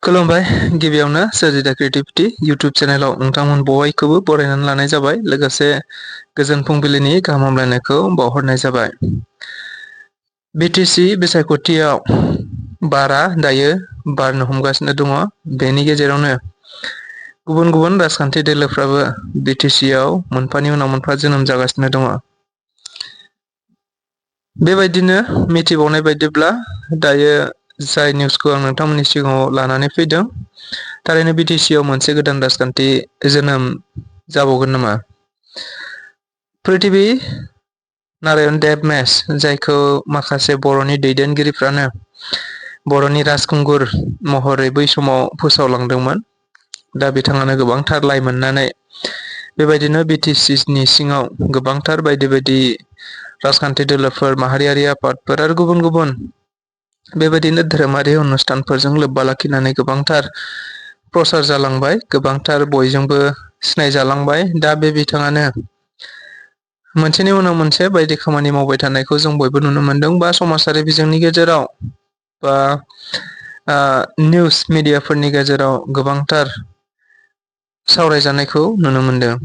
खुलुमबाय गिबियावनो सोरजिदा creativity YouTube चेनेलाव नोंथांमोन बयखौबो बरायनानै लानाय जाबाय लोगोसे गोजोन फुंबिलिनि गाहाम हामलायनायखौ बावहरनाय जाबाय। बिटिसि बिसायख'थियाव बारा दायो बारनो हमगासिनो दङ। बेनि गेजेरावनो गुबुन गुबुन राजखान्थि दोलोफ्राबो बिटिसिआव मोनफानि उनाव मोनफा जोनोम जागासिनो दङ। बेबायदिनो मिथिबावनाय बायदिब्ला दायो जाय निउसखौ आं नोंथांमोननि सिगाङाव लानानै फैदों थारैनो बिटिसिआव मोनसे गोदान राजखान्थि जोनोम जाबावगोन नामा? प्रिथिबि नारायण देब मेस जायखौ माखासे बर'नि दैदेनगिरिफ्रानो बर'नि राजखुंगुर महरै बै समाव फोसावलांदोंमोन। दा बिथाङानो गोबांथार लाइ मोननानै बेबायदिनो बिटिसिनि सिङाव गोबांथार बायदि बायदि राजखान्थि दोलोफोर माहारियारि आफादफोर आरो गुबुन गुबुन बेबायदिनो धोरोमारि अनुष्ठानफोरजों लोब्बा लाखिनानै गोबांथार प्रसार जालांबाय, गोबांथार बयजोंबो सिनायजालांबाय। दा बे बिथाङानो मोनसेनि उनाव मोनसे बायदि खामानि मावबाय थानायखौ जों बयबो नुनो मोनदों बा समाजारि बिजोंनि गेजेराव बा निउस मिडियाफोरनि गेजेराव गोबांथार सावरायजानायखौ नुनो मोनदों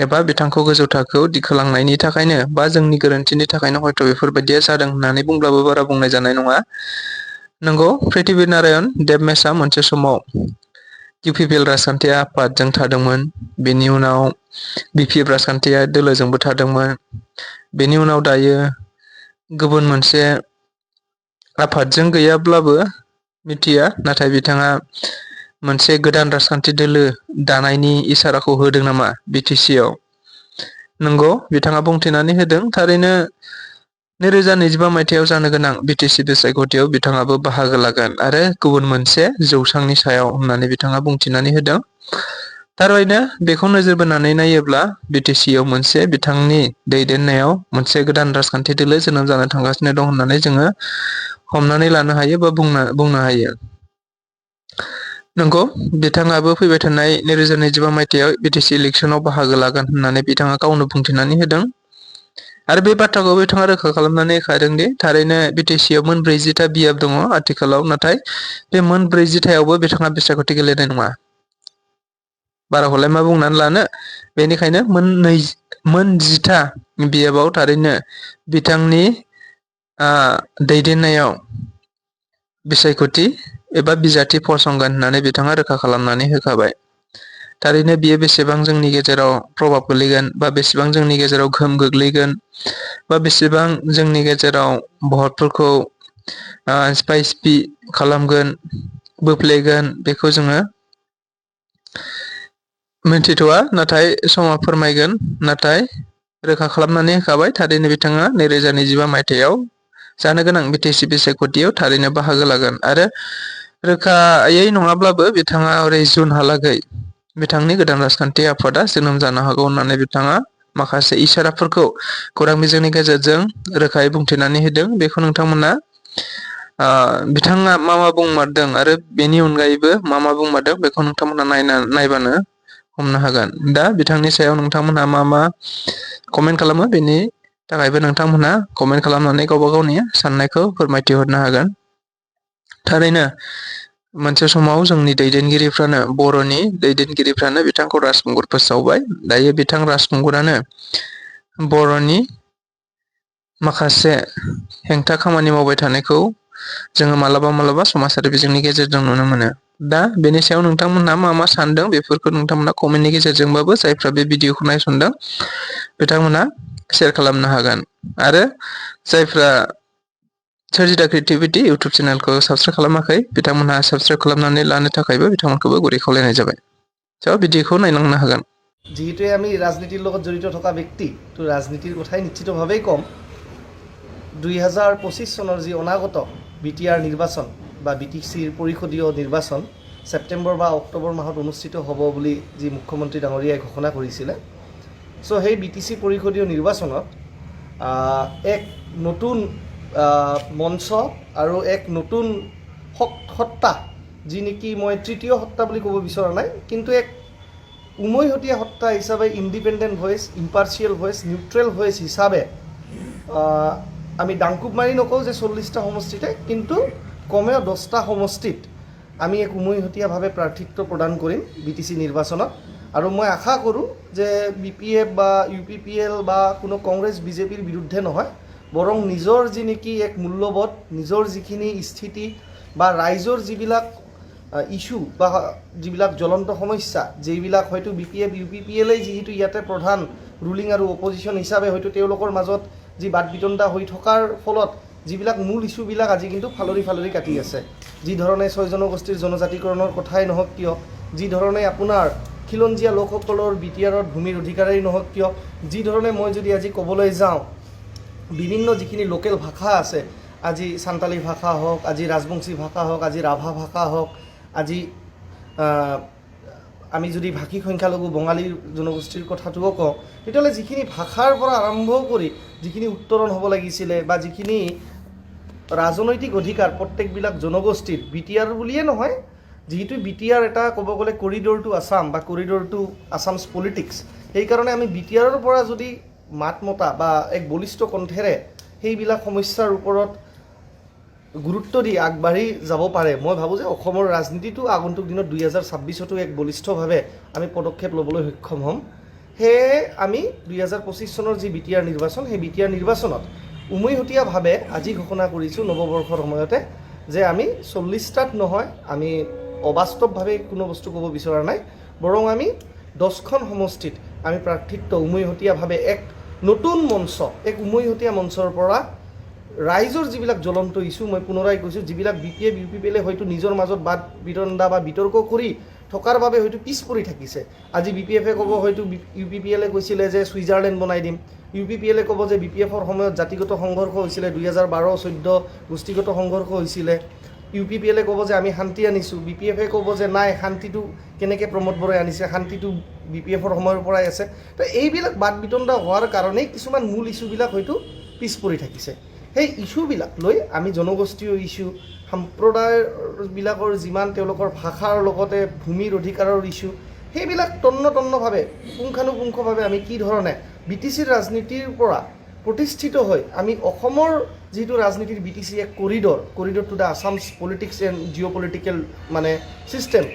एबा बिथांखौ गोजौ थाखोआव दिखोलांनायनि थाखायनो बा जोंनि गोरोन्थिनि थाखायनो हयथ' बेफोरबायदिया जादों होननानै बुंब्लाबो बारा बुंनाय जानाय नङा। नंगौ, प्रिथिबि नारायण देब मेसआ मोनसे समाव इउपिपिएल राजखान्थि आफादजों थादोंमोन। बेनि उनाव बिपिएफ राजखान्थिया दोलोजोंबो थादोंमोन। बेनि उनाव दायो गुबुन मोनसे आफादजों गैयाब्लाबो मिथिया, नाथाय बिथाङा मोनसे गोदान राजखान्थि दोलो दानायनि इसाराखौ होदों नामा बिटिसिआव? नंगौ, बिथाङा बुंथिनानै होदों। थारैनो 2025 मायथाइयाव जानो गोनां बिटिसि बिसायख'थियाव बिथाङाबो बाहागो लागोन आरो गुबुन मोनसे जौसांनि सायाव होननानै बिथाङा बुंथिनानै होदों। थारैनो बेखौ नोजोर बोनानै नायोब्ला बिटिसिआव मोनसे बिथांनि दैदेननायाव मोनसे गोदान राजखान्थि दोलो जोनोम जानो थांगासिनो दं होननानै जोङो हमनानै लानो हायो बा बुंनो हायो। नंगौ, बिथाङाबो फैबाय थानाय 2025 मायथाइयाव बिटिसि इलेक्सनाव बाहागो लागोन होननानै बिथाङा गावनो बुंथिनानै होदों आरो बे बाथ्राखौ बिथाङा रोखा खालामनानै होखादों दि थारैनो बिटिसिआव मोन 40टा बियाब दङ आथिखालाव, नाथाय बे मोन 40टायावबो बिथाङा बिसायख'थि गेलेनाय नङा। बाराखौलाय मा बुंनानै लानो, बेनिखायनो मोन 10टा बियाबाव थारैनो बिथांनि दैदेननायाव बिसायख'थि एबा बिजाथि फसंगोन होननानै बिथाङा रोखा खालामनानै होखाबाय। थारैनो बियो बेसेबां जोंनि गेजेराव प्रभाब गोग्लैगोन बा बेसेबां जोंनि गेजेराव गोहोम गोग्लैगोन बा बेसेबां जोंनि गेजेराव भटफोरखौ स्पाइसपि खालामगोन, बोफ्लेगोन, बेखौ जोङो मिथिथ'वा, नाथाय समा फोरमायगोन। नाथाय रोखा खालामनानै होखाबाय थारैनो बिथाङा 2025 मायथाइयाव जानो गोनां बिटिसि बिसायख'थियाव थारैनो बाहागो लागोन आरो रोखायै नङाब्लाबो बिथाङा ओरै जुनहालागै बिथांनि गोदान राजखान्थि आफादा जोनोम जानो हागौ होननानै बिथाङा माखासे इसाराफोरखौ खौरां बिजोंनि गेजेरजों रोखायै बुंथिनानै होदों। बेखौ नोंथांमोना बिथाङा मा मा बुंमारदों आरो बेनि अनगायैबो मा मा बुंमारदों बेखौ नोंथांमोना नायबानो हमनो हागोन। दा बिथांनि सायाव नोंथांमोनहा मा मा कमेन्ट खालामो बेनि थाखायबो नोंथांमोनहा कमेन्ट खालामनानै गावबा गावनि साननायखौ फोरमायथिहरनो हागोन। थारैनो मोनसे समाव जोंनि दैदेनगिरिफ्रानो बर'नि दैदेनगिरिफ्रानो बिथांखौ राजखुंगुर फोसावबाय। दायो बिथां राजखुंगुरानो बर'नि माखासे हेंथा खामानि मावबाय थानायखौ जोङो मालाबा मालाबा समाजारि बिजोंनि गेजेरजों नुनो मोनो। दा बेनि सायाव नोंथांमोनहा मा मा सानदों बेफोरखौ नोंथांमोना कमेन्टनि गेजेरजोंबाबो जायफ्रा बे भिडिअखौ नायसनदों बिथांमोना शेयार खालामनो हागोन आरो जायफ्रा सोरजिदा क्रिएटिभिटी इउटुब चेनेलखौ साबसक्राइब खालामाखै बिथांमोनहा साबसक्राइब खालामनानै लानो थाखायबो बिथांमोनखौबो गुरै खावलायनाय जाबाय। भिडिअखौ नायलांनो हागोन। যিহেতুৱে আমি ৰাজনীতিৰ লগত জড়িত থকা ব্যক্তি, তো ৰাজনীতিৰ কথাই নিশ্চিতভাৱেই ক'ম। 2025 চনৰ যি অনাগত BTR নিৰ্বাচন বা BTCৰ পৰিষদীয় নিৰ্বাচন ছেপ্টেম্বৰ বা অক্টোবৰ মাহত অনুষ্ঠিত হ'ব বুলি যি মুখ্যমন্ত্ৰী ডাঙৰীয়াই ঘোষণা কৰিছিলে, সেই BTC পৰিষদীয় নিৰ্বাচনত এক নতুন মঞ্চ আৰু এক নতুন সত্তা, যি নেকি মই তৃতীয় সত্তা বুলি ক'ব বিচৰা নাই, কিন্তু এক উমৈহতীয়া সত্তা হিচাপে independent voice, impartial voice, neutral voice হিচাপে আমি ডাংকুপ মাৰি নকওঁ যে 40টা সমষ্টিতে, কিন্তু কমেও 10টা সমষ্টিত আমি এক উমৈহতীয়াভাৱে প্ৰাৰ্থিত্ব প্ৰদান কৰিম BTC নিৰ্বাচনত আৰু মই আশা কৰোঁ যে BPF বা UPPL বা কোনো কংগ্ৰেছ BJPৰ বিৰুদ্ধে নহয় বৰং নিজৰ যি নেকি এক মূল্যবোধ নিজৰ যিখিনি স্থিতি বা ৰাইজৰ যিবিলাক ইস্যু বা যিবিলাক জ্বলন্ত সমস্যা যিবিলাক হয়তো BPF UPPLই যিহেতু ইয়াতে প্ৰধান ৰুলিং আৰু অপজিশ্যন হিচাপে হয়তো তেওঁলোকৰ মাজত যি বাদ বিতণ্ডা হৈ থকাৰ ফলত যিবিলাক মূল ইস্যুবিলাক আজি কিন্তু ফালৰি কাটি আছে যি ধৰণে 6 জনগোষ্ঠীৰ জনজাতিকৰণৰ কথাই নহওক কিয় যি ধৰণে আপোনাৰ খিলঞ্জীয়া লোকসকলৰ BTRত ভূমিৰ অধিকাৰেই নহওক কিয় যি ধৰণে মই যদি আজি ক'বলৈ যাওঁ বিভিন্ন যিখিনি লোকেল ভাষা আছে আজি সান্তালী ভাষা হওক আজি ৰাজবংশী ভাষা হওক আজি ৰাভা ভাষা হওক আজি আমি যদি ভাষিক সংখ্যালঘু বঙালী জনগোষ্ঠীৰ কথাটোও কওঁ তেতিয়াহ'লে যিখিনি ভাষাৰ পৰা আৰম্ভ কৰি যিখিনি উত্তৰণ হ'ব লাগিছিলে বা যিখিনি ৰাজনৈতিক অধিকাৰ প্ৰত্যেকবিলাক জনগোষ্ঠীৰ BTR বুলিয়ে নহয় যিহেতু BTR এটা ক'ব গ'লে কৰিডৰ টু আছাম বা কৰিডৰ টু আছামছ পলিটিক্স সেইকাৰণে আমি BTRৰ পৰা যদি মাত মতা বা এক বলিষ্ঠ কণ্ঠেৰে সেইবিলাক সমস্যাৰ ওপৰত গুৰুত্ব দি আগবাঢ়ি যাব পাৰে মই ভাবোঁ যে অসমৰ ৰাজনীতিটো আগন্তুক দিনত 2026তো এক বলিষ্ঠভাৱে আমি পদক্ষেপ ল'বলৈ সক্ষম হ'ম সেয়ে আমি 2025 চনৰ যি BTR নিৰ্বাচন সেই BTR নিৰ্বাচনত উমৈহতীয়াভাৱে আজি ঘোষণা কৰিছোঁ নৱবৰ্ষৰ সময়তে যে আমি 40টাত নহয় আমি অবাস্তৱভাৱে কোনো বস্তু ক'ব বিচৰা নাই বৰং আমি 10খন সমষ্টিত আমি প্ৰাৰ্থিত্ব উমৈহতীয়াভাৱে এক নতুন মঞ্চ এক উমৈহতীয়া মঞ্চৰ পৰা ৰাইজৰ যিবিলাক জ্বলন্ত ইস্যু মই পুনৰাই কৈছোঁ যিবিলাক BPF UPPLে হয়তো নিজৰ মাজত বাদ বিতণ্ডা বা বিতৰ্ক কৰি থকাৰ বাবে হয়তো পিছ পৰি থাকিছে আজি BPFে ক'ব হয়তো UPPLে কৈছিলে যে ছুইজাৰলেণ্ড বনাই দিম UPPLে ক'ব যে BPFৰ সময়ত জাতিগত সংঘৰ্ষ হৈছিলে 2012-14 গোষ্ঠীগত সংঘৰ্ষ হৈছিলে UPPLে ক'ব যে আমি শান্তি আনিছোঁ BPFে ক'ব যে নাই শান্তিটো কেনেকৈ প্ৰমোদ বৰাই আনিছে শান্তিটো BPFৰ সময়ৰ পৰাই আছে তো এইবিলাক বাদ বিতণ্ডা হোৱাৰ কাৰণেই কিছুমান মূল ইস্যুবিলাক হয়তো পিছ পৰি থাকিছে সেই ইস্যুবিলাক লৈ আমি জনগোষ্ঠীয় ইস্যু সম্প্ৰদায়বিলাকৰ যিমান তেওঁলোকৰ ভাষাৰ লগতে ভূমিৰ অধিকাৰৰ ইস্যু সেইবিলাক তন্নভাৱে পুংখানুপুংখভাৱে আমি কি ধৰণে BTCৰ ৰাজনীতিৰ পৰা প্ৰতিষ্ঠিত হৈ আমি অসমৰ যিটো ৰাজনীতিৰ BTC এক corridor to the Assam's politics and Jio' political মানে ছিষ্টেম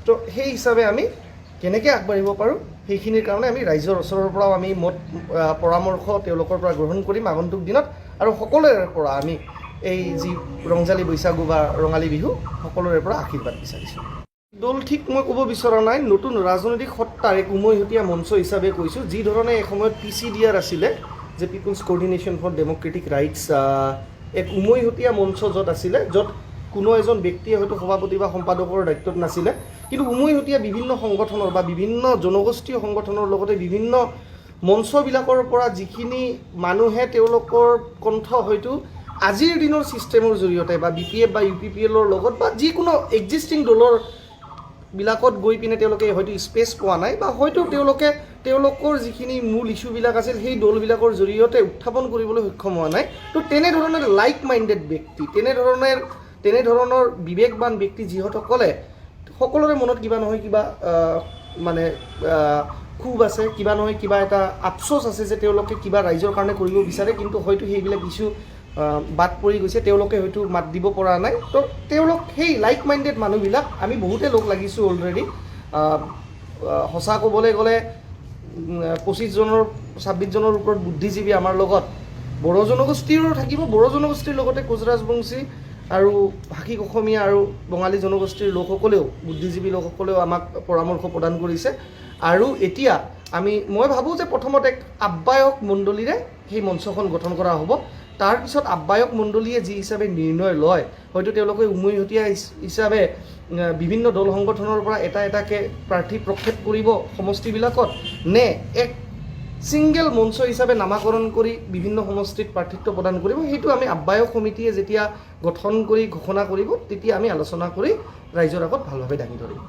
তো সেই হিচাপে আমি কেনেকৈ আগবাঢ়িব পাৰোঁ সেইখিনিৰ কাৰণে আমি ৰাইজৰ ওচৰৰ পৰাও আমি মত পৰামৰ্শ তেওঁলোকৰ পৰা গ্ৰহণ কৰিম আগন্তুক দিনত আৰু সকলোৰে পৰা আমি এই যি ৰংজালী বৈশাগু বা ৰঙালী বিহু সকলোৰে পৰা আশীৰ্বাদ বিচাৰিছোঁ দল ঠিক মই ক'ব বিচৰা নাই নতুন ৰাজনৈতিক সত্তাৰ এক উমৈহতীয়া মঞ্চ হিচাপে কৈছোঁ যি ধৰণে এসময়ত PCDR আছিলে যে peoples coordination for democratic rights এক উমৈহতীয়া মঞ্চ য'ত আছিলে য'ত কোনো এজন ব্যক্তিয়ে হয়তো সভাপতি বা সম্পাদকৰ দায়িত্বত নাছিলে কিন্তু উমৈহতীয়া বিভিন্ন সংগঠনৰ বা বিভিন্ন জনগোষ্ঠীয় সংগঠনৰ লগতে বিভিন্ন মঞ্চবিলাকৰ পৰা যিখিনি মানুহে তেওঁলোকৰ কণ্ঠ হয়তো আজিৰ দিনৰ ছিষ্টেমৰ জৰিয়তে বা BPF বা UPPLৰ লগত বা যিকোনো এক্সিষ্টিং দলৰ বিলাকত গৈ পিনে তেওঁলোকে হয়তো স্পেচ পোৱা নাই বা হয়তো তেওঁলোকে তেওঁলোকৰ যিখিনি মূল ইস্যুবিলাক আছিল সেই দলবিলাকৰ জৰিয়তে উত্থাপন কৰিবলৈ সক্ষম হোৱা নাই তো তেনেধৰণৰ লাইক মাইণ্ডেড ব্যক্তি তেনেধৰণৰ বিবেকবান ব্যক্তি যিসকলে সকলোৰে মনত কিবা নহয় কিবা মানে ক্ষোভ আছে কিবা নহয় কিবা এটা আফচোচ আছে যে তেওঁলোকে কিবা ৰাইজৰ কাৰণে কৰিব বিচাৰে কিন্তু হয়তো সেইবিলাক ইস্যু বাদ পৰি গৈছে তেওঁলোকে হয়তো মাত দিব পৰা নাই তো তেওঁলোক সেই লাইক মাইণ্ডেড মানুহবিলাক আমি বহুতে লগ লাগিছোঁ অলৰেডি সঁচা ক'বলৈ গ'লে 25 জনৰ 26 জনৰ ওপৰত বুদ্ধিজীৱী আমাৰ লগত বড়ো জনগোষ্ঠীৰো থাকিব বড়ো জনগোষ্ঠীৰ লগতে কোচ ৰাজবংশী আৰু ভাষিক অসমীয়া আৰু বঙালী জনগোষ্ঠীৰ লোকসকলেও বুদ্ধিজীৱী লোকসকলেও আমাক পৰামৰ্শ প্ৰদান কৰিছে আৰু এতিয়া মই ভাবোঁ যে প্ৰথমতে এক আহ্বায়ক মণ্ডলীৰে সেই মঞ্চখন গঠন কৰা হ'ব তাৰপিছত আহ্বায়ক মণ্ডলীয়ে যি হিচাপে নিৰ্ণয় লয় হয়তো তেওঁলোকে উমৈহতীয়া হিচাপে বিভিন্ন দল সংগঠনৰ পৰা এটাকৈ প্ৰাৰ্থী প্ৰক্ষেপ কৰিব সমষ্টিবিলাকত নে এক ছিংগল মঞ্চ হিচাপে নামাকৰণ কৰি বিভিন্ন সমষ্টিত প্ৰাৰ্থিত্ব প্ৰদান কৰিব সেইটো আমি আহ্বায়ক সমিতিয়ে যেতিয়া গঠন কৰি ঘোষণা কৰিব তেতিয়া আমি আলোচনা কৰি ৰাইজৰ আগত ভালভাৱে দাঙি ধৰিম